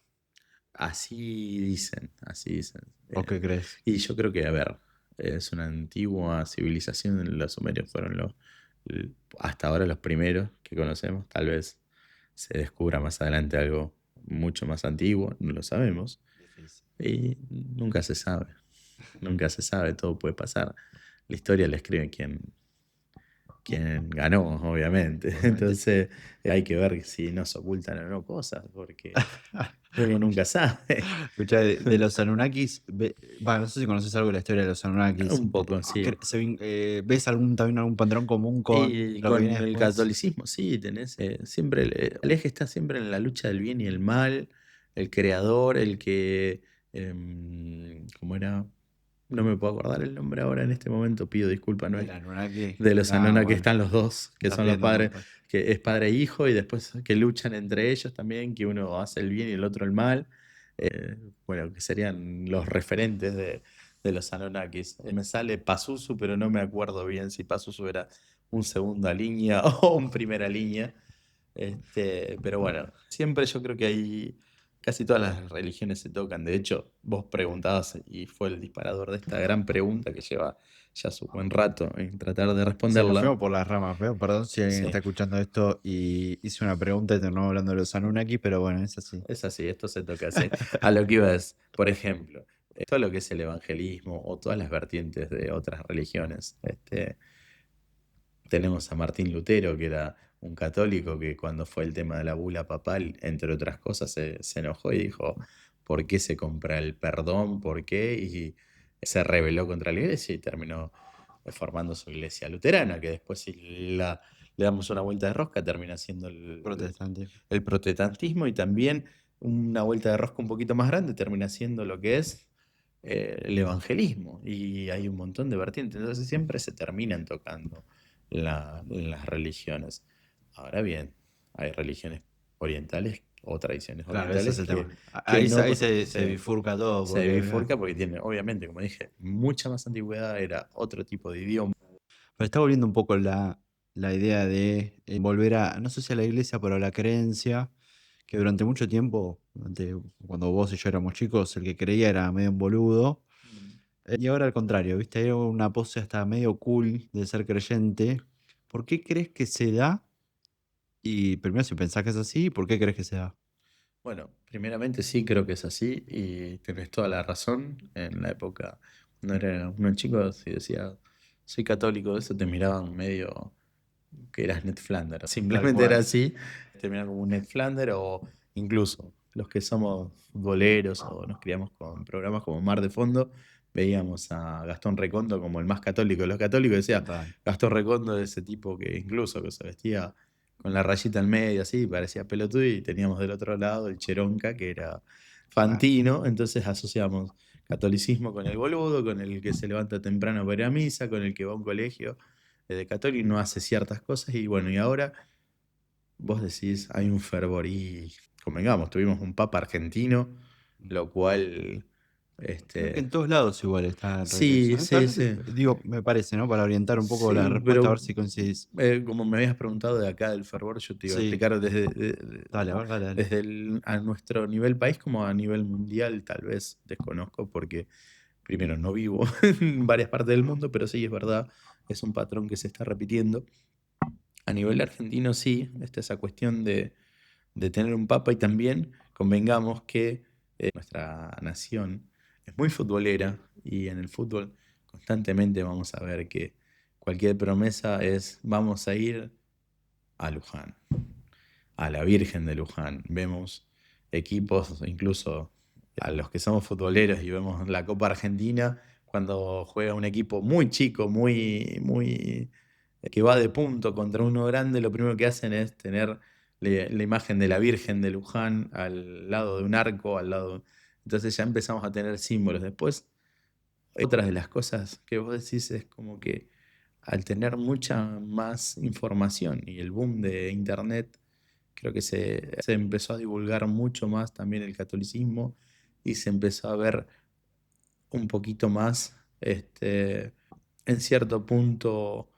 Así dicen, así dicen. ¿O qué crees? Y yo creo que, a ver, es una antigua civilización, los sumerios fueron hasta ahora los primeros que conocemos, tal vez se descubra más adelante algo mucho más antiguo, no lo sabemos, Difícil. y nunca se sabe, todo puede pasar. La historia la escribe quien ganó, obviamente. Obviamente. Entonces hay que ver si nos ocultan o no cosas, porque uno nunca sabe. Escuchá, de los Anunnakis, no sé si conoces algo de la historia de los Anunnakis. Un poco, sí. ¿Ves también algún patrón común con Y lo que viene con el después? catolicismo, sí, tenés siempre el eje está siempre en la lucha del bien y el mal, el creador, el que, ¿cómo era? No me puedo acordar el nombre ahora en este momento, pido disculpas, no El es Anunnaki. de los Ah, Anunnaki que bueno. están los dos, que Estás son los pidiendo padres, disculpas. que es padre e hijo, y después que luchan entre ellos también, que uno hace el bien y el otro el mal. Bueno, que serían los referentes de los Anunnakis. Me sale Pazuzu, pero no me acuerdo bien si Pazuzu era un segunda línea o un primera línea. Pero bueno, siempre yo creo que hay, casi todas las religiones se tocan. De hecho, vos preguntabas y fue el disparador de esta gran pregunta que lleva ya su buen rato en tratar de Sí, nos responderla. fuimos por las ramas, perdón si alguien Sí, está escuchando esto y hice una pregunta y terminamos hablando de los Anunnaki, pero bueno, es así. es así, esto se toca así. A lo que iba es, por ejemplo, todo lo que es el evangelismo o todas las vertientes de otras religiones. Tenemos a Martín Lutero, que era un católico que cuando fue el tema de la bula papal, entre otras cosas, se enojó y dijo, ¿por qué se compra el perdón? ¿Por qué? Y se rebeló contra la iglesia y terminó formando su iglesia luterana, que después si le damos una vuelta de rosca termina siendo Protestante. el protestantismo, y también una vuelta de rosca un poquito más grande termina siendo lo que es el evangelismo. Y hay un montón de vertientes, entonces siempre se terminan tocando las religiones. Ahora bien, hay religiones orientales o tradiciones Claro, ese es orientales el tema. que Ahí, no ahí se se, bifurca todo, se porque. bifurca porque tiene, obviamente, como dije, mucha más antigüedad, era otro tipo de idioma. Pero está volviendo un poco la idea de volver a, no sé si a la iglesia, pero a la creencia, que durante mucho tiempo, cuando vos y yo éramos chicos, el que creía era medio un boludo. Y ahora al contrario, ¿viste? Hay una pose hasta medio cool de ser creyente. ¿Por qué crees que se da? Y primero, si pensás que es así, ¿por qué crees que se da? Bueno, primeramente sí creo que es así y tenés toda la razón. En la época, cuando era uno chico, si decía soy católico, eso te miraban medio que eras Ned Flanders. Tal Simplemente era cual. así, te miraban como un Ned Flanders, o incluso los que somos futboleros o nos criamos con programas como Mar de Fondo, veíamos a Gastón Recondo como el más católico de los católicos. Decía, Total. Gastón Recondo es ese tipo que incluso que se vestía con la rayita al medio, así, parecía pelotudo, y teníamos del otro lado el Cheronca, que era Claro. Fantino. Entonces asociamos catolicismo con el boludo, con el que se levanta temprano para ir a misa, con el que va a un colegio de católico y no hace ciertas cosas. Y bueno, y ahora vos decís, hay un fervor y convengamos, tuvimos un papa argentino, lo cual, Creo que en todos lados igual está el sí, regreso. sí, sí. Digo, me parece, ¿no? Para orientar un poco la Sí, respuesta, a pero ver si coincidís. como me habías preguntado de acá del fervor, yo te iba a Sí, explicar dale, a ver, dale, dale. a nuestro nivel país como a nivel mundial, tal vez desconozco, porque primero no vivo en varias partes del mundo, pero sí es verdad, es un patrón que se está repitiendo. A nivel argentino sí, esa cuestión de tener un papa y también convengamos que nuestra nación es muy futbolera y en el fútbol constantemente vamos a ver que cualquier promesa es vamos a ir a Luján, a la Virgen de Luján. Vemos equipos, incluso a los que somos futboleros y vemos la Copa Argentina, cuando juega un equipo muy chico, muy que va de punto contra uno grande, lo primero que hacen es tener la imagen de la Virgen de Luján al lado de un arco, al lado. Entonces ya empezamos a tener símbolos. Después, otras de las cosas que vos decís es como que al tener mucha más información y el boom de Internet, creo que se empezó a divulgar mucho más también el catolicismo y se empezó a ver un poquito más, en cierto punto,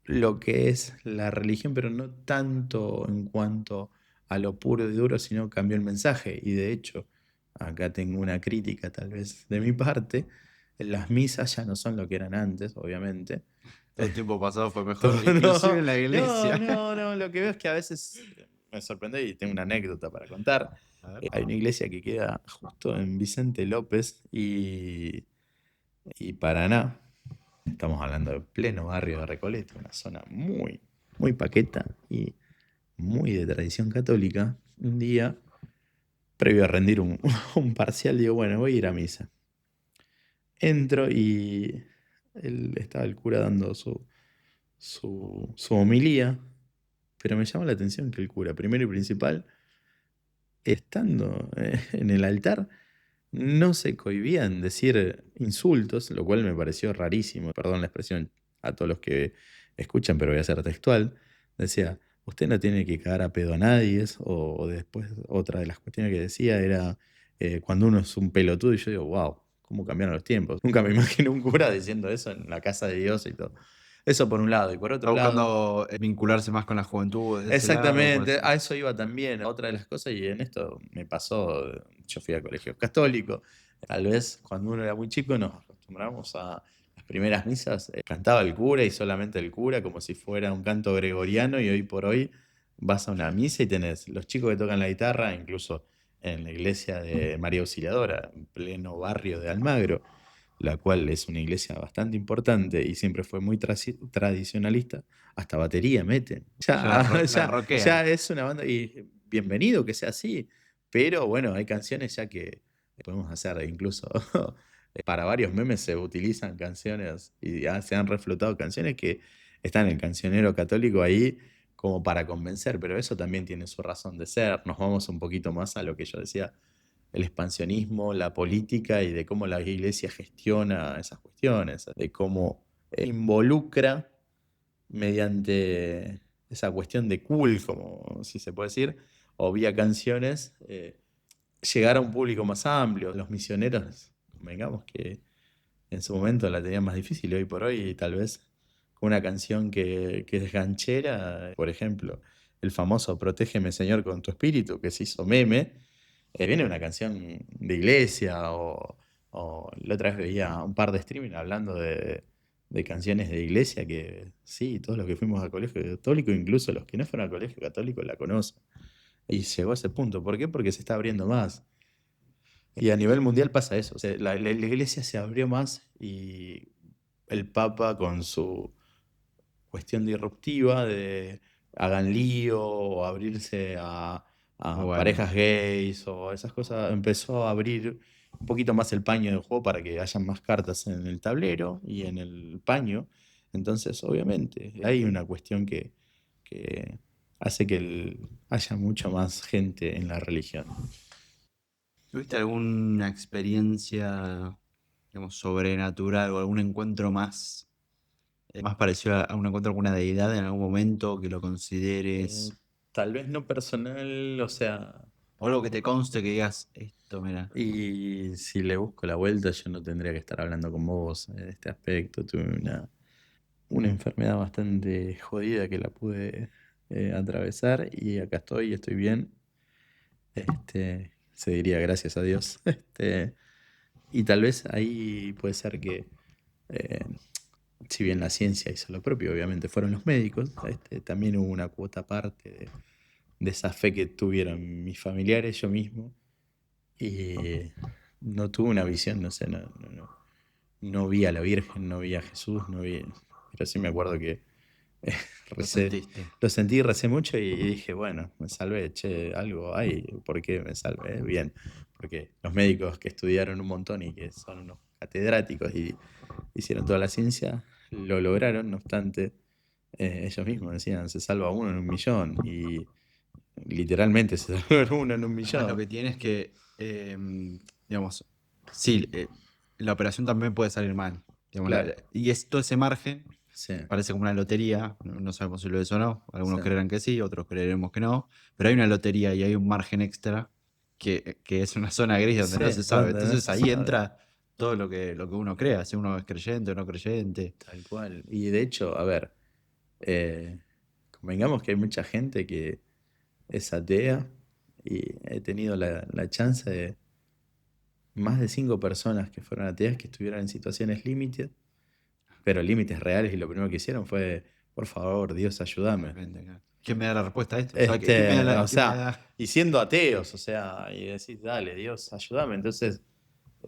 lo que es la religión, pero no tanto en cuanto a lo puro y duro, sino cambió el mensaje. Y de hecho, acá tengo una crítica tal vez de mi parte, las misas ya no son lo que eran antes, obviamente. Todo el tiempo pasado fue mejor, inclusive No, en la iglesia. no, lo que veo es que a veces me sorprende y tengo una anécdota para contar. A ver. Hay una iglesia que queda justo en Vicente López y Paraná. Estamos hablando de pleno barrio de Recoleta, una zona muy paqueta y muy de tradición católica. Un día, previo a rendir un parcial, digo, bueno, voy a ir a misa. Entro y estaba el cura dando su homilía, pero me llama la atención que el cura, primero y principal, estando en el altar, no se cohibía en decir insultos, lo cual me pareció rarísimo. Perdón la expresión a todos los que escuchan, pero voy a ser textual. Decía, usted no tiene que cagar a pedo a nadie. O después, otra de las cuestiones que decía era cuando uno es un pelotudo. Y yo digo, wow, cómo cambiaron los tiempos. Nunca me imaginé un cura diciendo eso en la casa de Dios y todo. Eso por un lado. Y por otro Está lado. buscando vincularse más con la juventud de ese lado, por Exactamente, eso. a eso iba también. Otra de las cosas, y en esto me pasó, yo fui a colegios católicos, tal vez cuando uno era muy chico nos acostumbramos a las primeras misas, cantaba el cura y solamente el cura, como si fuera un canto gregoriano, y hoy por hoy vas a una misa y tenés los chicos que tocan la guitarra, incluso en la iglesia de María Auxiliadora, en pleno barrio de Almagro, la cual es una iglesia bastante importante y siempre fue muy tradicionalista, hasta batería meten. Ya la, Ya, la ya rockean. es una banda, y bienvenido que sea así, pero bueno, hay canciones ya que podemos hacer, incluso para varios memes se utilizan canciones y ya se han reflotado canciones que están en el cancionero católico ahí como para convencer, pero eso también tiene su razón de ser. Nos vamos un poquito más a lo que yo decía, el expansionismo, la política y de cómo la iglesia gestiona esas cuestiones, de cómo involucra mediante esa cuestión de cool, como si se puede decir, o vía canciones, llegar a un público más amplio. Los misioneros, convengamos que en su momento la tenían más difícil y hoy por hoy tal vez con una canción que es ganchera, por ejemplo, el famoso Protégeme Señor con tu espíritu, que se hizo meme, viene una canción de iglesia o la otra vez veía un par de streaming hablando de canciones de iglesia que sí, todos los que fuimos al colegio católico, incluso los que no fueron al colegio católico la conocen. Y llegó a ese punto. ¿Por qué? Porque se está abriendo más. Y a nivel mundial pasa eso. O sea, la iglesia se abrió más y el Papa con su cuestión disruptiva de hagan lío o abrirse a Bueno, parejas gays o esas cosas, empezó a abrir un poquito más el paño del juego para que haya más cartas en el tablero y en el paño. Entonces, obviamente, hay una cuestión que hace que haya mucha más gente en la religión. ¿tuviste alguna experiencia, digamos, sobrenatural o algún encuentro más parecido a un encuentro con una deidad en algún momento que lo Eh, consideres? Tal vez no personal, o sea, O algo que te conste que digas, esto, mira. y si le busco la vuelta, yo no tendría que estar hablando con vos en este aspecto. Tuve una enfermedad bastante jodida que la pude atravesar y acá estoy bien. Se diría gracias a Dios. Y tal vez ahí puede ser que, eh, si bien la ciencia hizo lo propio, obviamente fueron los médicos, también hubo una cuota aparte de esa fe que tuvieron mis familiares, yo mismo, y no tuve una visión, no sé, no vi a la Virgen, no vi a Jesús, no vi, pero sí me acuerdo que Lo recé, sentiste. lo sentí, recé mucho y dije, bueno, me salvé, che, algo hay, ¿por qué me salvé? Bien, porque los médicos que estudiaron un montón y que son unos catedráticos y hicieron toda la ciencia, lo lograron, no obstante, ellos mismos decían, se salva uno en un millón y literalmente se salvó uno en un Además, lo millón. que tiene es que, digamos, sí, la operación también puede salir mal. Digamos, Claro, y es todo ese margen, sí, parece como una lotería, no sabemos si lo es o no, algunos sí. creerán que sí, otros creeremos que no, pero hay una lotería y hay un margen extra que es una zona gris donde Sí, no se sabe. donde no Entonces se ahí sabe. entra todo lo que uno crea, si uno es creyente o no creyente. Tal cual. Y de hecho, a ver, eh, convengamos que hay mucha gente que es atea y he tenido la chance de más de 5 personas que fueron ateas que estuvieron en situaciones límites, pero límites reales y lo primero que hicieron fue, por favor, Dios, De ayúdame. repente, claro. ¿Quién me da la respuesta a esto? O sea, ¿quién me da O quién me sea, da? y siendo ateos, o sea, y decís, dale, Dios, ayúdame. Entonces,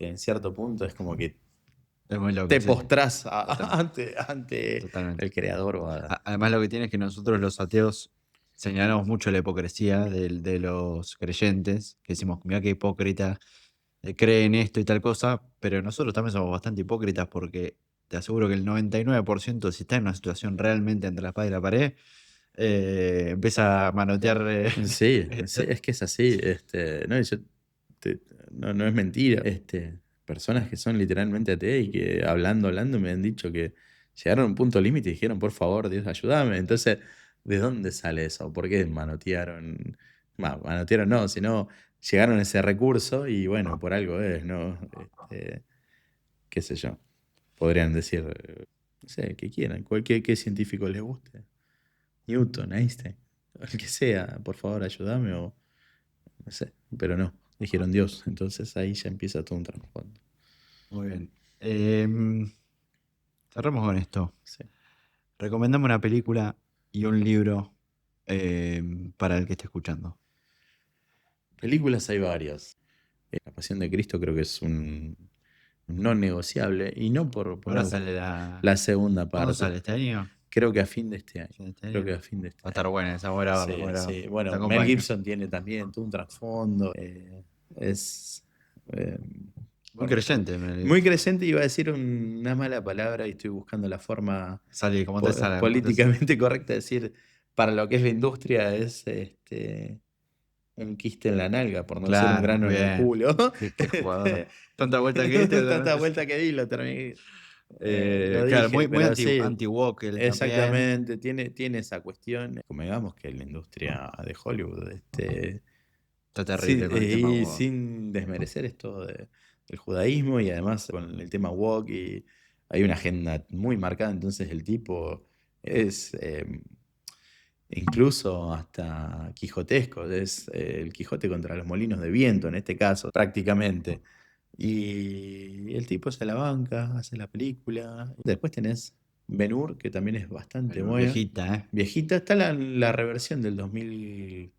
en cierto punto es como que Es muy loco, te sí. postrás Totalmente. ante Totalmente. el creador. Además, lo que tiene es que nosotros los ateos señalamos mucho la hipocresía de los creyentes, que decimos, mira qué hipócrita, cree en esto y tal cosa, pero nosotros también somos bastante hipócritas porque te aseguro que el 99% si está en una situación realmente entre la espada y la pared, empieza a manotear. Sí, sí, es que es así. No, te- no es mentira. Personas que son literalmente ateas y que hablando, me han dicho que llegaron a un punto límite y dijeron, por favor, Dios, ayúdame. Entonces, ¿de dónde sale eso? ¿Por qué manotearon? Manotearon no, sino llegaron a ese recurso y bueno, por algo es, ¿no? Qué sé yo. Podrían decir, no sé, el que quieran, cualquier que científico les guste. Newton, Einstein, el que sea, por favor, ayúdame o no sé, pero no, dijeron Dios, entonces ahí ya empieza todo un trasfondo. Muy bien. Em, cerramos con esto. Sí. Recomendame una película y un libro para el que esté escuchando. Películas hay varias. La Pasión de Cristo creo que es un no negociable y no por Ahora poner sale la. la segunda ¿Cuándo parte. sale este año? Creo que a fin de este año. ¿Sí, este Creo año? que a fin de Va a este estar año. buena esa, voy a verla, Sí, voy a verla. sí. Te Bueno, Mel acompaño. Gibson tiene también todo un trasfondo. Es eh, Muy bueno, creyente, muy creyente, iba a decir una mala palabra y estoy buscando la forma Sale como te sale, como te sale. políticamente correcta de decir, para lo que es la industria es un quiste en la nalga, por no decir un Claro, grano en el bien. culo. Qué jugador. Tanta vuelta que diste. Tanta vuelta que di, lo terminé. Lo Claro, dije, muy pero sí, anti-woke él también. exactamente, tiene esa cuestión. Como digamos que la industria de Hollywood, Está terrible con el tema y woke. sin desmerecer esto del judaísmo y además con el tema woke y hay una agenda muy marcada, entonces el tipo es incluso hasta quijotesco, es el Quijote contra los molinos de viento en este caso, prácticamente. Y el tipo se la banca, hace la película. Después tenés Ben-Hur, que también es bastante Bueno, buena. viejita, ¿eh? Viejita, está la reversión del 2000,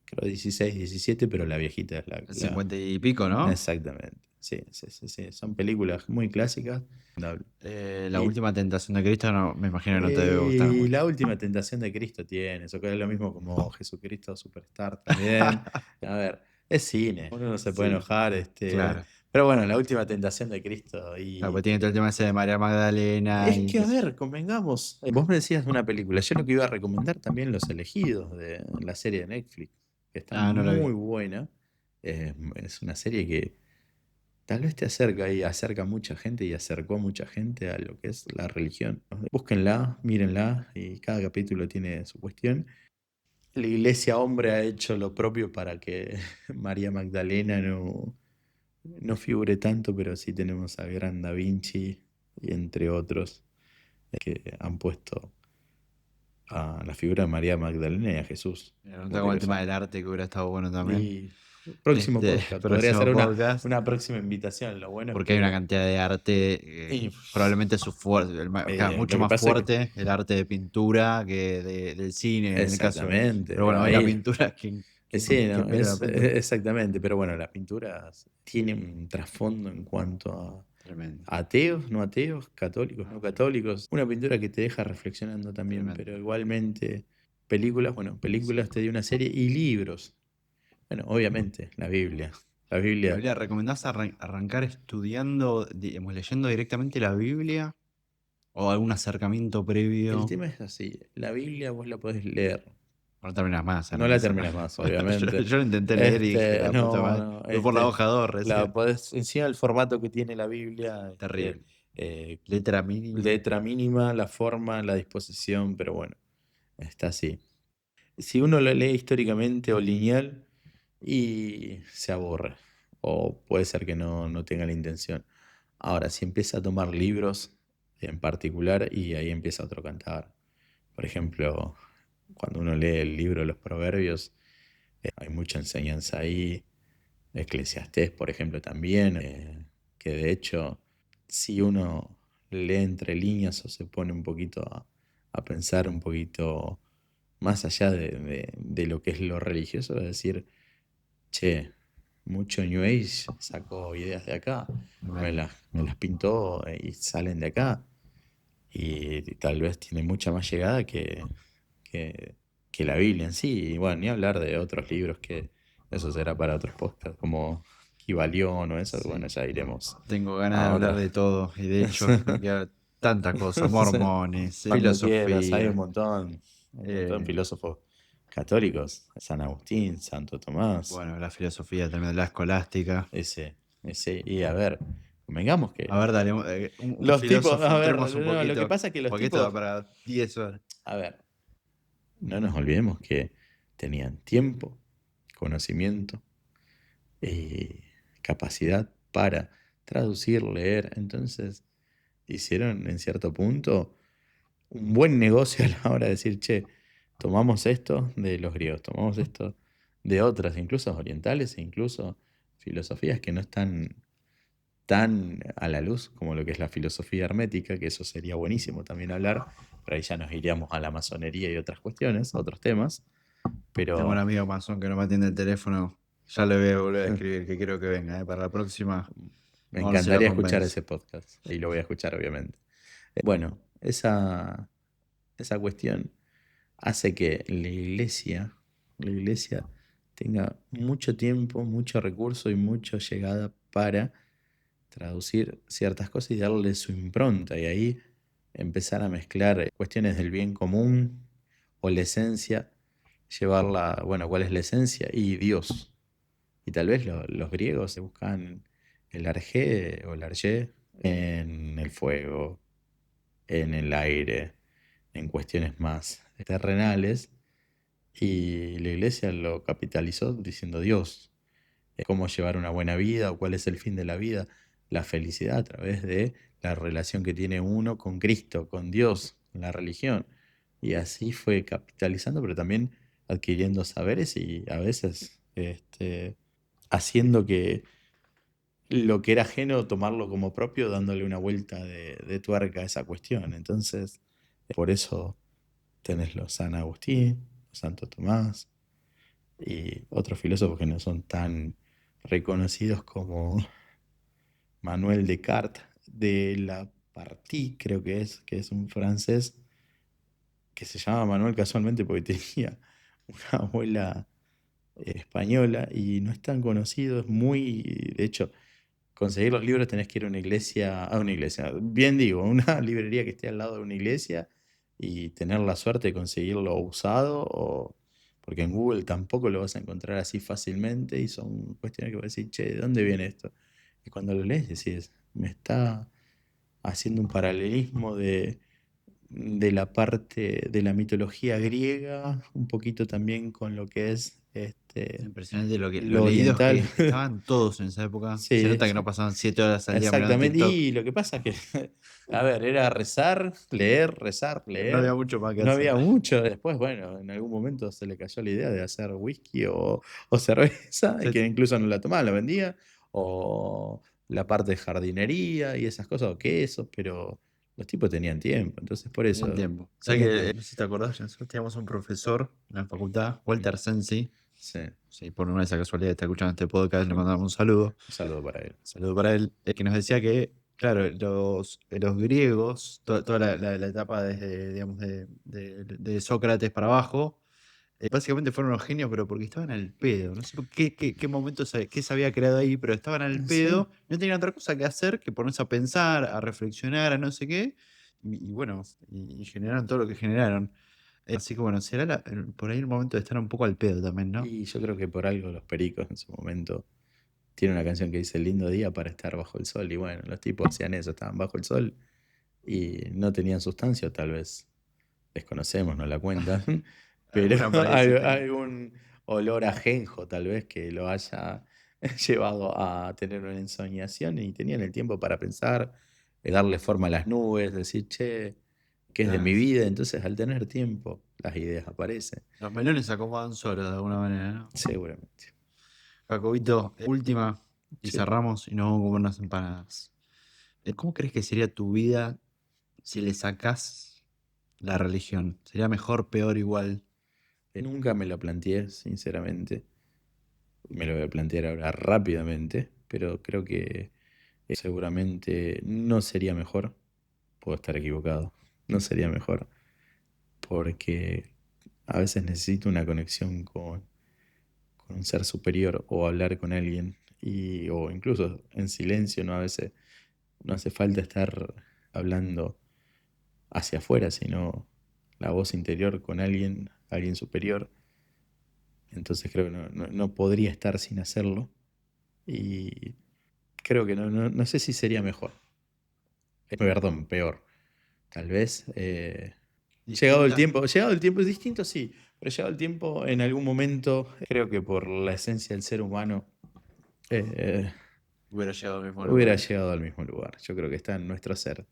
creo 16, 17, pero la viejita es El 50 y pico, ¿no? Exactamente. Sí, sí, sí, sí. Son películas muy clásicas. La Y, última tentación de Cristo no, me imagino que no te debe gustar y mucho. la última tentación de Cristo tiene, eso que es lo mismo como Jesucristo Superstar también. A ver, es cine, uno no se puede Sí, enojar, claro. pero bueno, la última tentación de Cristo Claro, y pues tiene todo el tema ese de María Magdalena es y que, qué a sé yo. ver, convengamos, vos me decías de una película, yo lo que iba a recomendar también Los Elegidos de la serie de Netflix, que está Ah, no la vi. muy buena. Es una serie que tal vez te acerca y acerca a mucha gente y acercó a mucha gente a lo que es la religión. Búsquenla, mírenla y cada capítulo tiene su cuestión. La iglesia hombre ha hecho lo propio para que María Magdalena no figure tanto, pero sí tenemos al gran Da Vinci y entre otros que han puesto a la figura de María Magdalena y a Jesús. Mira, no Como te con el digo, tema del arte que hubiera estado bueno también. Próximo podcast. Podría próximo ser podcast, una próxima invitación. Lo bueno es porque hay una que. cantidad de arte, Y, probablemente su fuerte, lo mucho que más pasa es que. fuerte el arte de pintura que del cine, en el caso. Exactamente. Pero bueno, hay la Ahí. pintura Sí, que no, pele la pintura. exactamente. Pero bueno, las pinturas tienen un trasfondo en cuanto a Tremendo, ateos, no ateos, católicos, no católicos. Una pintura que te deja reflexionando también, tremendo. pero igualmente películas, bueno, películas te dio una serie y libros. Bueno, obviamente, la Biblia. La Biblia, Biblia, ¿recomendás arrancar estudiando, digamos, leyendo directamente la Biblia o algún acercamiento el previo? tema es así, la Biblia vos la podés leer, No terminas más en no la esa. terminas más, Bueno, yo, obviamente. yo lo intenté leer y dije, la puta No, madre. no, Voy por la hoja 2 la recién. podés, encima el formato que tiene la Biblia, Terrible. eh, Letra mínima. letra mínima, la forma, la disposición, pero bueno, está así. Si uno lo lee históricamente o lineal, y se aburre, o puede ser que no tenga la intención. Ahora, si empieza a tomar libros en particular, y ahí empieza otro cantar. Por ejemplo, cuando uno lee el libro de los Proverbios, hay mucha enseñanza ahí. Eclesiastés, por ejemplo, también, que de hecho, si uno lee entre líneas o se pone un poquito a pensar un poquito más allá de lo que es lo religioso, es decir, che, mucho New Age sacó ideas de acá, me las pintó y salen de acá. Y tal vez tiene mucha más llegada que, que la Biblia en sí. Y bueno, ni hablar de otros libros que eso será para otros podcasts, como Kybalión o eso. Bueno, Sí. ya iremos Tengo ganas de a hablar otra. de todo y de hecho me queda tanta cosa, mormones, Cuando quieras, hay filosofía, un montón de eh, filósofos católicos, San Agustín, Santo Tomás, bueno, la filosofía también, la escolástica. ese, y a ver, convengamos A que ver, dale, un los tipos, filósofo, a ver, entremos un no, lo que poquito, pasa es que los porque esto da tipos, para 10 horas. a ver, no nos olvidemos que tenían tiempo, conocimiento, eh, capacidad para traducir, leer, entonces hicieron en cierto punto un buen negocio a la hora de decir, che, tomamos esto de los griegos, tomamos esto de otras, incluso orientales e incluso filosofías que no están tan a la luz como lo que es la filosofía hermética, que eso sería buenísimo también hablar, pero ahí ya nos iríamos a la masonería y otras cuestiones, otros temas, Tengo un pero amigo masón que no me atiende el teléfono, ya le voy a volver a escribir que quiero que venga, para la próxima, me a ver si lo encantaría escuchar convenzo. ese podcast y lo voy a escuchar obviamente. Bueno, esa cuestión hace que la iglesia tenga mucho tiempo, mucho recurso y mucha llegada para traducir ciertas cosas y darle su impronta y ahí empezar a mezclar cuestiones del bien común o la esencia, llevarla, bueno, ¿cuál es la esencia? Y Dios. Y tal vez los griegos se buscan el arjé o el arjé en el fuego, en el aire, en cuestiones más terrenales. Y la iglesia lo capitalizó diciendo Dios, cómo llevar una buena vida o cuál es el fin de la vida, la felicidad a través de la relación que tiene uno con Cristo, con Dios, con la religión. Y así fue capitalizando, pero también adquiriendo saberes y a veces haciendo que lo que era ajeno tomarlo como propio, dándole una vuelta de tuerca a esa cuestión. Entonces, por eso tenés los San Agustín, los Santo Tomás y otros filósofos que no son tan reconocidos como Manuel Descartes de la Partie, creo que es un francés que se llama Manuel casualmente porque tenía una abuela española y no es tan conocido, es muy, de hecho, conseguir los libros tenés que ir a una iglesia, bien digo, a una librería que esté al lado de una iglesia y tener la suerte de conseguirlo usado, porque en Google tampoco lo vas a encontrar así fácilmente y son cuestiones que vas a decir, che, ¿de dónde viene esto? Y cuando lo lees decís, me está haciendo un paralelismo de la parte de la mitología griega, un poquito también con lo que es Impresionante lo lo leídos oriental. que estaban todos en esa época. Se Sí, nota que no pasaban 7 horas al día mirando exactamente. TikTok. Y lo que pasa es que, a ver, era rezar, leer, No había leer. mucho más que No hacer. había mucho. Después, bueno, en algún momento se le cayó la idea de hacer whisky o cerveza, Sí. que incluso no la tomaba, la vendía. O la parte de jardinería y esas cosas, o quesos, pero los tipos tenían tiempo. Entonces, por eso. Tenían tiempo. O sea Tenían que, tiempo. no sé si te acordás, nosotros teníamos un profesor en la facultad, Walter Sensi. Sí. Sí, por una de esas casualidades está escuchando este podcast, le mandamos un saludo. Un saludo para él. Saludo para él, que nos decía que, claro, los griegos, toda la etapa desde, digamos, de Sócrates para abajo, básicamente fueron unos genios, pero porque estaban al pedo. No sé por qué momento qué se había creado ahí, pero estaban al Sí. pedo, no tenían otra cosa que hacer que ponerse a pensar, a reflexionar, a no sé qué, y bueno, y generaron todo lo que generaron. Así que bueno, será por ahí el momento de estar un poco al pedo también, ¿no? Y yo creo que por algo los Pericos en su momento tienen una canción que dice lindo día para estar bajo el sol. Y bueno, los tipos hacían eso, estaban bajo el sol y no tenían sustancia, o tal vez desconocemos, no la cuentan, pero Alguna por ahí sí tenía. algún olor a ajenjo tal vez que lo haya llevado a tener una ensoñación y tenían el tiempo para pensar, darle forma a las nubes, decir, che, ¿qué es de mi Claro. vida? Entonces al tener tiempo, las ideas aparecen, Los melones se acomodan solos de alguna manera, ¿no? seguramente. Jacobito, última, y Sí. cerramos y nos vamos a comer unas empanadas. ¿Cómo crees que sería tu vida si le sacás la religión? ¿Sería mejor, peor, igual? Nunca me lo planteé, sinceramente. Me lo voy a plantear ahora rápidamente, pero creo que seguramente no sería mejor. Puedo estar equivocado. No sería mejor. Porque a veces necesito una conexión con un ser superior o hablar con alguien. O incluso en silencio, ¿no? A veces no hace falta estar hablando hacia afuera, sino la voz interior con alguien superior. Entonces creo que no podría estar sin hacerlo. Y creo que no sé si sería mejor. Perdón, peor. Tal vez. Distinta. Llegado el tiempo es distinto, sí. Pero llegado el tiempo, en algún momento, creo que por la esencia del ser humano, eh, Hubiera llegado al mismo hubiera lugar. llegado al mismo lugar. Yo creo que está en nuestro ser.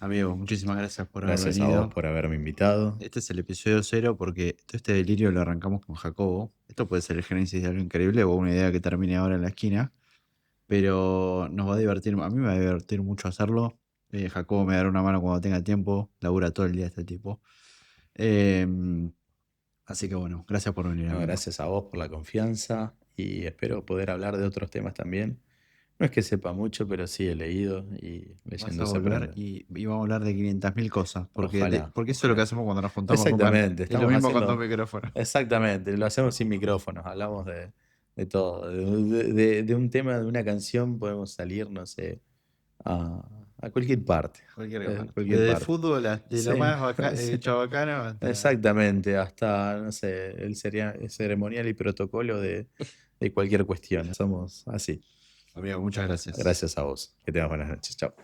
Amigo, muchísimas gracias por haber Gracias a vos venido. por haberme invitado. Este es el episodio 0 porque todo este delirio lo arrancamos con Jacobo. Esto puede ser el génesis de algo increíble o una idea que termine ahora en la esquina. Pero nos va a divertir, a mí me va a divertir mucho hacerlo. Jacobo me dará una mano cuando tenga tiempo. Labura todo el día este tipo. Em, Así que bueno, gracias por venir, No, amigo. gracias a vos por la confianza y espero poder hablar de otros temas también. No es que sepa mucho, pero sí he leído y Vas leyendo a se volver aprende. y vamos a hablar de 500.000 cosas. Porque, Ojalá, porque eso es lo que ojalá. hacemos cuando nos juntamos con Exactamente, Es lo estamos mismo con dos haciendo. micrófonos. Exactamente, lo hacemos sin micrófonos, hablamos de todo. De un tema, de una canción, podemos salir, no sé, a, a cualquier parte. Cualquier parte. Cualquier Desde parte. fútbol de lo Sí, más sí, chabacano hasta. exactamente, hasta, no sé, el ceremonial y protocolo de cualquier cuestión. Somos así. Amigo, muchas gracias. Gracias a vos. Que tengas buenas noches. Chao.